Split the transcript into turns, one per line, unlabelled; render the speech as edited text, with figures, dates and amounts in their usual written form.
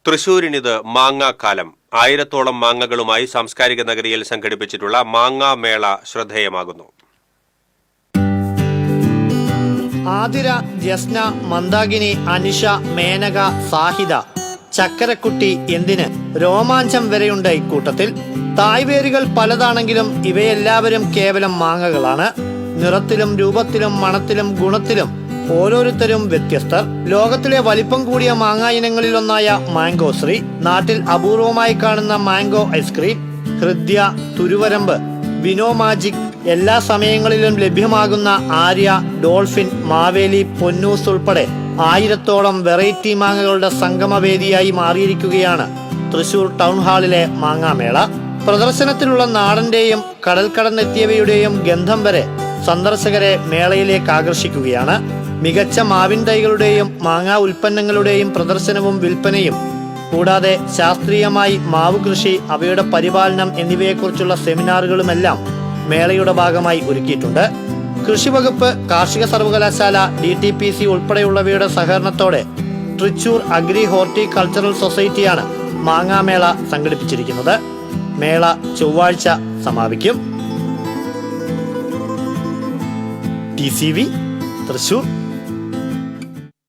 തൃശൂരിനിത് മാങ്ങാക്കാലം. 1000-ഓളം മാങ്ങകളുമായി സാംസ്കാരിക നഗരിയിൽ സംഘടിപ്പിച്ചിട്ടുള്ള മാങ്ങാ മേള ശ്രദ്ധേയമാകുന്നു.
ആതിര, ജസ്ന, മന്ദാകിനി, അനിഷ, മേനക, സാഹിദ, ചക്കരക്കുട്ടി എന്തിന് രോമാഞ്ചം വരെയുണ്ട് ഇക്കൂട്ടത്തിൽ. തായ്വേരുകൾ പലതാണെങ്കിലും ഇവയെല്ലാവരും കേവലം മാങ്ങകളാണ്. നിറത്തിലും രൂപത്തിലും മണത്തിലും ഗുണത്തിലും ഓരോരുത്തരും വ്യത്യസ്തർ. ലോകത്തിലെ വലിപ്പം കൂടിയ മാങ്ങാ ഇനങ്ങളിലൊന്നായ മാംഗോശ്രീ, നാട്ടിൽ അപൂർവമായി കാണുന്ന മാംഗോ ഐസ്ക്രീം, ഹൃദ്യ, തുരുവരമ്പ്, വിനോ മാജിക്, എല്ലാ സമയങ്ങളിലും ലഭ്യമാകുന്ന ആര്യ, ഡോൾഫിൻ, മാവേലി, പൊന്നൂസ് ഉൾപ്പെടെ 1000-ഓളം വെറൈറ്റി മാങ്ങകളുടെ സംഗമവേദിയായി മാറിയിരിക്കുകയാണ് തൃശൂർ ടൗൺ ഹാളിലെ മാങ്ങാമേള. പ്രദർശനത്തിലുള്ള നാടന്റെയും കടൽ കടന്നെത്തിയവയുടെയും ഗന്ധം വരെ സന്ദർശകരെ മേളയിലേക്ക് ആകർഷിക്കുകയാണ്. മികച്ച മാവിൻ തൈകളുടെയും മാങ്ങാ ഉൽപ്പന്നങ്ങളുടെയും പ്രദർശനവും വിൽപ്പനയും കൂടാതെ ശാസ്ത്രീയമായി മാവ് കൃഷി, അവയുടെ പരിപാലനം എന്നിവയെക്കുറിച്ചുള്ള സെമിനാറുകളുമെല്ലാം മേളയുടെ ഭാഗമായി ഒരുക്കിയിട്ടുണ്ട്. കൃഷിവകുപ്പ്, കാർഷിക സർവകലാശാല, DTPC ഉൾപ്പെടെയുള്ളവയുടെ സഹകരണത്തോടെ തൃശൂർ അഗ്രി ഹോർട്ടികൾച്ചറൽ സൊസൈറ്റിയാണ് മാങ്ങാമേള സംഘടിപ്പിച്ചിരിക്കുന്നത്. മേള ചൊവ്വാഴ്ച സമാപിക്കും. TCV തൃശൂർ.